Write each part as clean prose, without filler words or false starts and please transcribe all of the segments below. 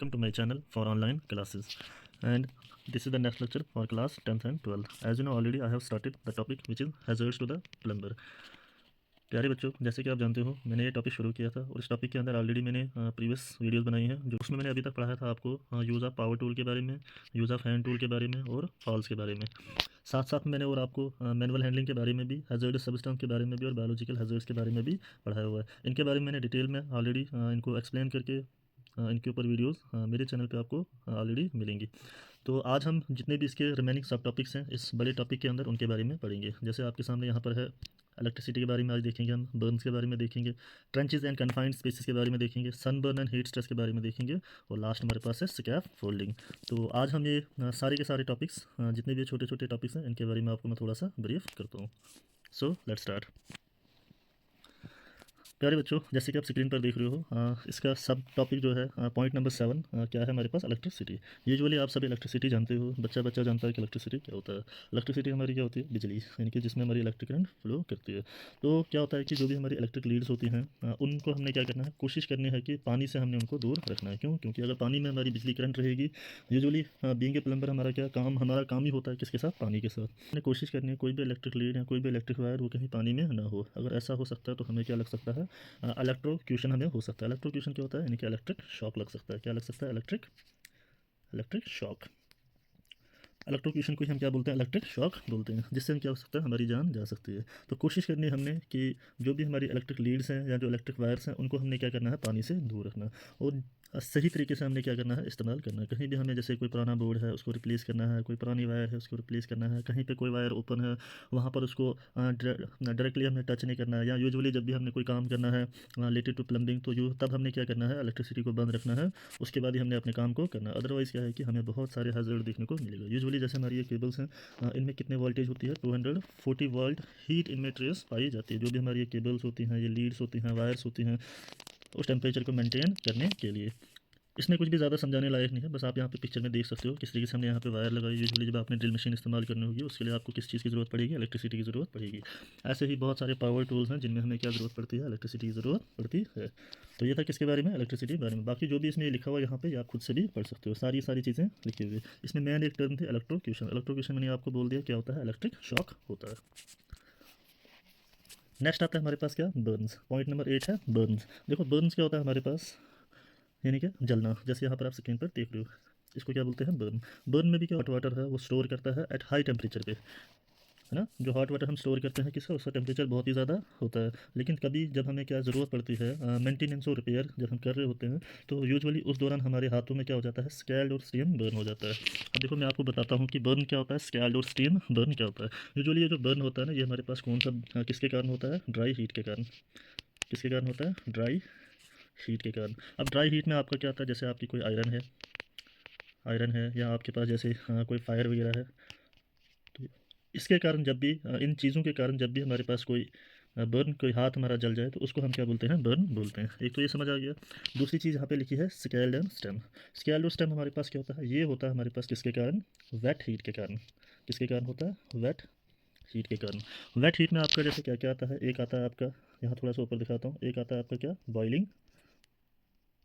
welcome to my channel for online classes, and this is the next lecture for class 10th and 12th. As you know already I have started the topic which is hazards to the plumber. प्यारे बच्चों, जैसे कि आप जानते हो मैंने ये topic शुरू किया था और इस टॉपिक के अंदर ऑलरेडी मैंने प्रीवियस वीडियोस बनाई हैं जो उसमें मैंने अभी तक पढ़ाया था आपको यूज़ ऑफ पावर टूल के बारे में, यूज़ ऑफ हैंड टूल के बारे में और फॉल्स के बारे में। साथ साथ मैंने और आपको मैनुअल हैंडलिंग के बारे में भी, हैज़र्डस सब्सटेंस के बारे में भी और बायोलॉजिकल हैज़र्ड्स के बारे में भी पढ़ाया हुआ है। इनके बारे में मैंने डिटेल में ऑलरेडी इनको एक्सप्लेन करके इनके ऊपर वीडियोस मेरे चैनल पे आपको ऑलरेडी मिलेंगी। तो आज हम जितने भी इसके रिमेनिंग सब टॉपिक्स हैं इस बड़े टॉपिक के अंदर उनके बारे में पढ़ेंगे। जैसे आपके सामने यहाँ पर है इलेक्ट्रिसिटी के बारे में आज देखेंगे, हम बर्न्स के बारे में देखेंगे, ट्रेंचेस एंड कन्फाइंड स्पेसेस के बारे में देखेंगे, सनबर्न एंड हीट स्ट्रेस के बारे में देखेंगे और लास्ट हमारे पास है स्कैफ फोल्डिंग। तो आज हम ये सारे के सारे टॉपिक्स जितने भी छोटे छोटे टॉपिक्स हैं इनके बारे में आपको मैं थोड़ा सा ब्रीफ करता हूँ। So let's start. प्यारे बच्चों, जैसे कि आप स्क्रीन पर देख रहे हो इसका सब टॉपिक जो है पॉइंट नंबर 7 क्या है हमारे पास, इलेक्ट्रिसिटी। यूजुअली आप सभी इलेक्ट्रिसिटी जानते हो, बच्चा बच्चा जानता है कि इलेक्ट्रिसिटी क्या होता है। इलेक्ट्रिसिटी हमारी क्या होती है, बिजली, यानी कि जिसमें हमारी इलेक्ट्रिक करंट फ्लो करती है। तो क्या होता है कि जो भी हमारी इलेक्ट्रिक लीड्स होती हैं उनको हमने क्या करना है, कोशिश करनी है कि पानी से हमने उनको दूर रखना है। क्यों? क्योंकि अगर पानी में हमारी बिजली करंट रहेगी, यूजुअली बीइंग ए प्लम्बर हमारा क्या काम, हमारा काम ही होता है किसके साथ, पानी के साथ। हमने कोशिश करनी है कोई भी इलेक्ट्रिक लीड या कोई भी इलेक्ट्रिक वायर वो कहीं पानी में ना हो। अगर ऐसा हो सकता है तो हमें क्या लग सकता है, इलेक्ट्रोक्यूशन हमें हो सकता है। इलेक्ट्रोक्यूशन क्या होता है, यानी कि इलेक्ट्रिक शॉक लग सकता है। क्या लग सकता है, इलेक्ट्रिक शॉक। इलेक्ट्रोक्यूशन को ही हम क्या बोलते हैं, इलेक्ट्रिक शॉक बोलते हैं, जिससे क्या हो सकता है, हमारी जान जा सकती है। तो कोशिश करनी है हमने कि जो भी हमारी इलेक्ट्रिक लीड्स हैं या जो इलेक्ट्रिक वायर्स हैं उनको हमने क्या करना है, पानी से दूर रखना और सही तरीके से हमने क्या करना है, इस्तेमाल करना है। कहीं भी हमें जैसे कोई पुराना बोर्ड है उसको रिप्लेस करना है, कोई पुरानी वायर है उसको रिप्लेस करना है, कहीं पे कोई वायर ओपन है वहाँ पर उसको डायरेक्टली हमने टच नहीं करना है। या यूजुअली जब भी हमने कोई काम करना है रिलेटेड टू प्लम्बिंग तो तब हमने क्या करना है, इलेक्ट्रिसिटी को बंद रखना है, उसके बाद ही हमने अपने काम को करना है। अदरवाइज़ क्या है कि हमें बहुत सारे हैज़र्ड देखने को मिलेगा। यूजुअली जैसे हमारी ये केबल्स हैं इनमें कितने वोल्टेज होती है, 240 वोल्ट हीट इनमें ट्रेस पाई जाती है। जो भी हमारी ये केबल्स होती हैं, ये लीड्स होती हैं, वायर्स होती हैं, उस टेम्परेचर को मेंटेन करने के लिए। इसमें कुछ भी ज़्यादा समझाने लायक नहीं है, बस आप यहाँ पे पिक्चर में देख सकते हो किस तरीके से हमने यहाँ पे वायर लगाई। यूजुअली जब आपने ड्रिल मशीन इस्तेमाल करनी होगी उसके लिए आपको किस चीज़ की ज़रूरत पड़ेगी, इलेक्ट्रिसिटी की ज़रूरत पड़ेगी। ऐसे ही बहुत सारे पावर टूल्स हैं जिनमें हमें क्या ज़रूरत पड़ती है, इलेक्ट्रिसिटी की ज़रूरत पड़ती है। तो ये था किसके बारे में, इलेक्ट्रिसिटी के बारे में। बाकी जो भी इसमें लिखा हुआ यहाँ पे आप खुद से भी पढ़ सकते हो, सारी चीज़ें लिखी हुई है। इसमें मेन एक टर्म थे इलेक्ट्रोक्यूशन। इलेक्ट्रोक्यूशन मैंने आपको बोल दिया क्या होता है, इलेक्ट्रिक शॉक होता है। नेक्स्ट आता है हमारे पास क्या, बर्न्स। पॉइंट नंबर 8 है बर्न्स। देखो बर्न्स क्या होता है हमारे पास, यानी क्या, जलना। जैसे यहाँ पर आप स्क्रीन पर देख रहे हो, इसको क्या बोलते हैं, बर्न। बर्न में भी क्या, हॉट वाटर है वो स्टोर करता है एट हाई टेम्परेचर पे, है ना। जो हॉट वाटर हम स्टोर करते हैं किसका, उसका टेम्परेचर बहुत ही ज़्यादा होता है। लेकिन कभी जब हमें क्या ज़रूरत पड़ती है मेंटेनेंस और रिपेयर जब हम कर रहे होते हैं तो यूजुअली उस दौरान हमारे हाथों में क्या हो जाता है, स्कैल्ड और स्टीम बर्न हो जाता है। अब देखो मैं आपको बताता हूँ कि बर्न क्या होता है, स्कैल्ड और स्टीम बर्न क्या होता है। यूजुअली ये जो बर्न होता है ना, ये हमारे पास कौन सा किसके कारण होता है, ड्राई हीट के कारण। किसके कारण होता है, ड्राई हीट के कारण। अब ड्राई हीट में आपका क्या होता है, जैसे आपकी कोई आयरन है या आपके पास जैसे कोई फायर वगैरह है, तो इसके कारण जब भी इन चीज़ों के कारण जब भी हमारे पास कोई बर्न, कोई हाथ हमारा जल जाए तो उसको हम क्या बोलते हैं, बर्न बोलते हैं। एक तो ये समझ आ गया। दूसरी चीज़ यहाँ पे लिखी है स्कैल्ड एंड स्टेम। स्कैल्ड और स्टेम हमारे पास क्या होता है, ये होता है हमारे पास किसके कारण, वेट हीट के कारण। किसके कारण होता है, वेट हीट के कारण। वेट हीट में आपका जैसे क्या क्या आता है, एक आता है आपका, यहाँ थोड़ा सा ऊपर दिखाता हूँ, एक आता है आपका क्या, बॉइलिंग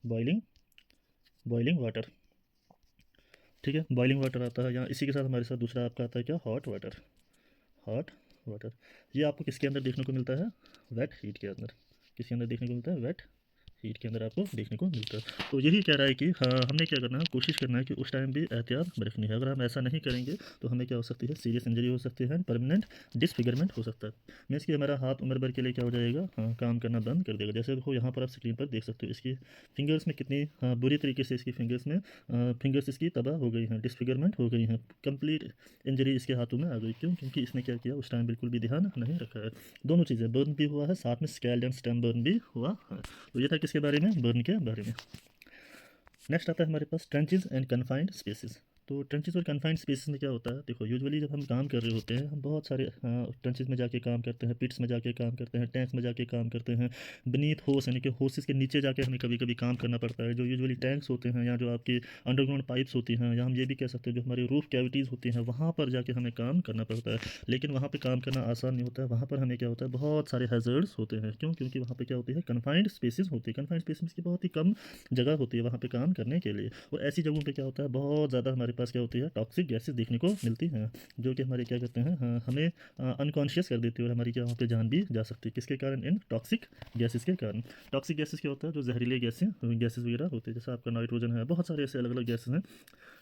बॉइलिंग बॉइलिंग वाटर। ठीक है, बॉइलिंग वाटर आता है। यहाँ इसी के साथ हमारे साथ दूसरा आपका आता है क्या, हॉट वाटर। ये आपको किसके अंदर देखने को मिलता है, वेट हीट के अंदर। किसके अंदर देखने को मिलता है, वेट हीट के अंदर आपको देखने को मिलता है। तो यही कह रहा है कि हाँ हमने क्या करना है, कोशिश करना है कि उस टाइम भी एहतियात बरतनी है। अगर हम ऐसा नहीं करेंगे तो हमें क्या हो सकती है, सीरियस इंजरी हो सकती है, परमानेंट डिसफिगरमेंट हो सकता है। मीन्स कि हमारा हाथ उम्र भर के लिए क्या हो जाएगा, हाँ काम करना बंद कर देगा। जैसे देखो यहाँ पर आप स्क्रीन पर देख सकते हो इसकी फिंगर्स में कितनी बुरी तरीके से इसकी फिंगर्स इसकी तबाह हो गई हैं, डिसफिगरमेंट हो गई हैं, कंप्लीट इंजरी इसके हाथों में आ गई। क्यों? क्योंकि इसने क्या किया, उस टाइम बिल्कुल भी ध्यान नहीं रखा है। दोनों चीज़ें, बर्न भी हुआ है साथ में स्कैल्ड एंड स्टेम बर्न भी हुआ है। तो ये था किसके बारे में, बर्न के बारे में। नेक्स्ट आता है हमारे पास ट्रेंचेस एंड कन्फाइंड स्पेसेस। तो ट्रेंचेस और कन्फाइंड स्पेसेस में क्या होता है, देखो यूजुअली जब हम काम कर रहे होते हैं, हम बहुत सारे ट्रेंचेस में जाके काम करते हैं, पिट्स में जाके काम करते हैं, टैंक्स में जाके काम करते हैं, बीनीथ होस यानी कि होसेस के नीचे जाके हमें कभी कभी काम करना पड़ता है, जो यूजुअली टैंक्स होते हैं या जो आपकी अंडरग्राउंड पाइप्स होती हैं, या हम ये भी कह सकते हैं जो हमारी रूफ कैविटीज़ होती हैं, वहाँ पर जाके हमें काम करना पड़ता है। लेकिन वहाँ पर काम करना आसान नहीं होता है, वहाँ पर हमें क्या होता है, बहुत सारे हैज़र्ड्स होते हैं। क्यों? क्योंकि वहाँ पर क्या होती है, कन्फाइंड स्पेसेस होती है, कन्फाइंड स्पेसेस की बहुत ही कम जगह होती है वहाँ पे काम करने के लिए। और ऐसी जगहों पे क्या होता है, बहुत ज़्यादा हमारे पास क्या होती है, टॉक्सिक गैसेस देखने को मिलती हैं, जो कि हमारे क्या करते हैं, हाँ, हमें अनकॉन्शियस कर देती है, और हमारी क्या वहाँ पे जान भी जा सकती है। किसके कारण? इन टॉक्सिक गैसेस के कारण। टॉक्सिक गैसेस क्या होता है, जो जहरीले गैसेस वगैरह होते हैं, जैसे आपका नाइट्रोजन है, बहुत सारे ऐसे अलग अलग गैसेस हैं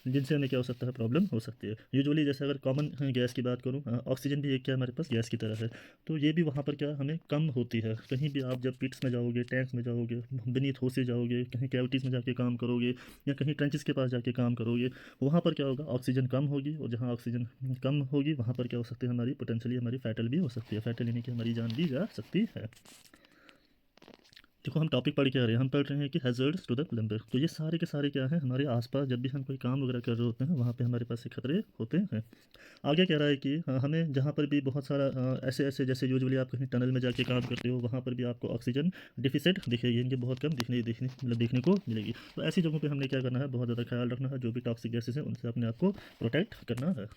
जिनसे हमें क्या हो सकता है, प्रॉब्लम हो सकती है। यूजुअली जैसे अगर कॉमन गैस की बात करूँ, ऑक्सीजन भी एक क्या हमारे पास गैस की तरह है, तो ये भी वहाँ पर क्या हमें कम होती है। कहीं भी आप जब पिट्स में जाओगे, टैंक्स में जाओगे, बीनीथ होसे जाओगे, कहीं कैविटीज़ में जाके काम करोगे, या कहीं ट्रेंचेस के पास जाके काम करोगे, वहाँ पर क्या होगा, ऑक्सीजन कम होगी, और जहाँ ऑक्सीजन कम होगी वहाँ पर क्या हो सकती है, हमारी पोटेंशियली हमारी फैटल भी हो सकती है, फैटल यानी कि हमारी जान भी जा सकती है। देखो हम टॉपिक पढ़ के आ रहे हैं, हम पढ़ रहे हैं कि हैज़र्ड्स टू द प्लम्बर। तो ये सारे के सारे क्या हैं, हमारे आसपास जब भी हम कोई काम वगैरह कर रहे होते हैं, वहाँ पे हमारे पास ये खतरे होते हैं। आगे कह रहा है कि हमें जहाँ पर भी बहुत सारा ऐसे ऐसे, जैसे यूजुअली आप कहीं टनल में जाके काम करते हो, वहाँ पर भी आपको ऑक्सीजन डिफिसिट दिखेगी, इनकी बहुत कम देखने को मिलेगी। तो ऐसी जगहों पर हमने क्या करना है, बहुत ज़्यादा ख्याल रखना है, जो भी टॉक्सिक गैसेस हैं उनसे अपने आप को प्रोटेक्ट करना है।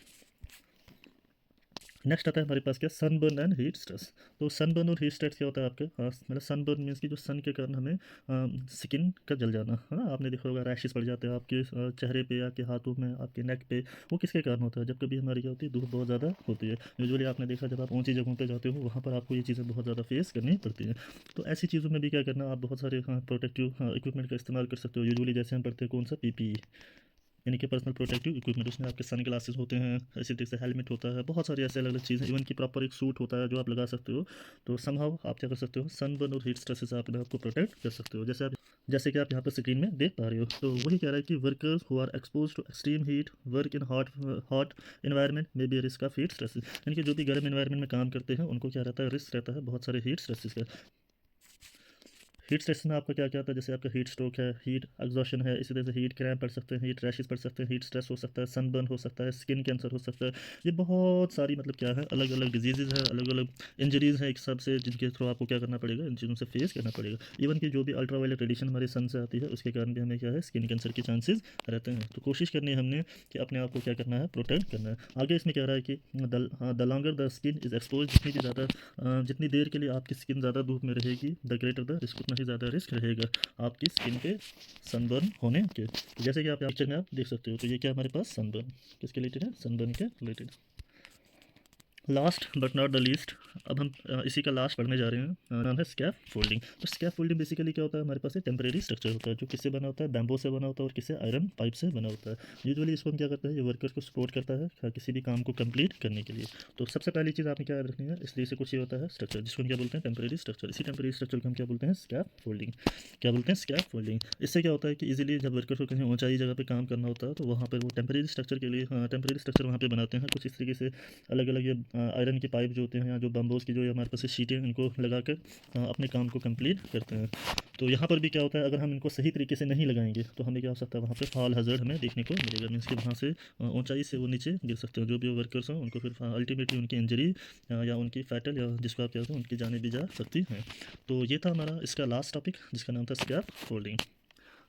नेक्स्ट आता है हमारे पास क्या, सनबर्न एंड हीट स्ट्रेस। तो सनबर्न और हीट स्ट्रेस क्या होता है आपके, मतलब सनबर्न मीन्स कि जो सन के कारण हमें स्किन का जल जाना है ना, आपने देखा होगा रैशेस पड़ जाते हैं आपके चेहरे पे, आपके हाथों में, आपके नेक पे। वो किसके कारण होता है, जब कभी हमारी क्या होती है, धूप बहुत ज़्यादा होती है। यूजुअली आपने देखा जब आप ऊंची जगहों पर जाते हो, वहाँ पर आपको ये चीज़ें बहुत ज़्यादा फेस करनी पड़ती हैं। तो ऐसी चीज़ों में भी क्या करना, आप बहुत सारे प्रोटेक्टिव इक्विपमेंट का इस्तेमाल कर सकते हो। यूजुअली जैसे हम पढ़ते हैं कौन सा, पीपीई यानी कि पर्सनल प्रोटेक्टिव इक्विपमेंट, उसमें आपके सन ग्लासेस होते हैं, इसी तरीके से हेलमेट होता है, बहुत सारी ऐसे अलग अलग चीज़ें, इवन कि प्रॉपर एक सूट होता है जो आप लगा सकते हो। तो समहाउ आप क्या कर सकते हो, सनबर्न और हीट स्ट्रेस से आप अपने आप को प्रोटेक्ट कर सकते हो। जैसे कि आप यहाँ पर स्क्रीन में देख पा रहे हो। तो वही कह रहा है कि workers who are exposed to extreme heat work in hot environment में be risk of heat stress, यानी कि जो भी गर्म इन्वायरमेंट में काम करते हैं उनको क्या रहता है, रिस्क रहता है बहुत सारे हीट स्ट्रेसेस का। हीट स्ट्रेस में आपका क्या क्या आता है, जैसे आपका हीट स्ट्रोक है, हीट एग्जॉशन है, इसी तरह से हीट क्रैम्प पड़ सकते हैं, हीट रैशेस पड़ सकते हैं, हीट स्ट्रेस हो सकता है, सनबर्न हो सकता है, स्किन कैंसर हो सकता है। ये बहुत सारी मतलब क्या है, अलग अलग डिजीज़ है, अलग अलग इंजरीज़ हैं एक सब से, जिनके थ्रू आपको क्या करना पड़ेगा, इन चीज़ों से फेस करना पड़ेगा। इवन कि जो भी अल्ट्रा वायलेट रेडिएशन हमारे सन से आती है, उसके कारण भी हमें क्या है, स्किन कैंसर के चांसेस रहते हैं। तो कोशिश करनी है हमने कि अपने आप को क्या करना है, प्रोटेक्ट करना है। आगे इसमें कह रहा है कि the longer the skin is expose, जितनी देर के लिए आपकी स्किन ज़्यादा धूप में रहेगी, द ग्रेटर द रिस्क, उतना ही ज़्यादा रिस्क रहेगा आपकी स्किन पे सनबर्न होने के। तो जैसे कि आप पिक्चर में आप देख सकते हो, तो ये क्या हमारे पास सनबर्न किसके रिलेटेड है, सनबर्न के related. Last but not the least, अब हम इसी का लास्ट पढ़ने जा रहे हैं, नाम है स्कैफ फोल्डिंग। तो स्कैफ फोल्डिंग बेसिकली क्या होता है, हमारे पास एक टेम्परेरी स्ट्रक्चर होता है जो किससे बना होता है, बैम्बो से बना होता है और किससे, आयरन पाइप से बना होता है। यूजुअली इसको हम क्या करते हैं, ये वर्कर्स को सपोर्ट करता है किसी भी काम को कंप्लीट करने के लिए। तो सबसे पहली चीज़ आपने क्या याद रखनी है, इसलिए से कुछ ये होता है स्ट्रक्चर, जिसको हम क्या बोलते हैं, टेम्परेरी स्ट्रक्चर। इसी टेम्परेरी स्ट्रक्चर को हम क्या बोलते हैं, स्कैफ फोल्डिंग। क्या बोलते हैं, स्कैफ फोल्डिंग। इससे क्या होता है कि इजीली जब वर्कर को कहीं ऊंचाई जगह पे काम करना होता है, तो वहाँ पर वो टेम्परेरी स्ट्रक्चर के लिए टेम्परेरी स्ट्रक्चर वहाँ पे बनाते हैं कुछ इस तरीके से। अलग अलग ये आयरन की पाइप जो होते हैं, या जो बम्बोज की जो ये हमारे पास शीटें, इनको लगाकर अपने काम को कंप्लीट करते हैं। तो यहाँ पर भी क्या होता है, अगर हम इनको सही तरीके से नहीं लगाएंगे तो हमें क्या हो सकता है, वहाँ पे फॉल हज़ार्ड हमें देखने को मिलेगा। मीन्स कि वहाँ से ऊंचाई से वो नीचे गिर सकते हैं, जो भी वर्कर्स हैं उनको फिर अल्टीमेटली उनकी इंजरी या उनकी फैटल, या जिसको आप कहते हैं, उनकी जाने भी जा सकती हैं। तो ये था हमारा इसका लास्ट टॉपिक, जिसका नाम था स्कैफ फोल्डिंग।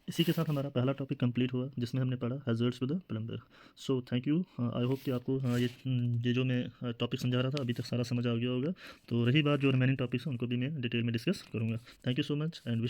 इसी के साथ हमारा पहला टॉपिक कंप्लीट हुआ, जिसमें हमने पढ़ा hazards with the plumber. So thank you, I hope कि आपको ये जो मैं टॉपिक समझा रहा था अभी तक सारा समझ आ गया होगा। तो रही बात जो रिमेनिंग टॉपिक्स हैं, उनको भी मैं डिटेल में डिस्कस करूँगा। Thank you so much and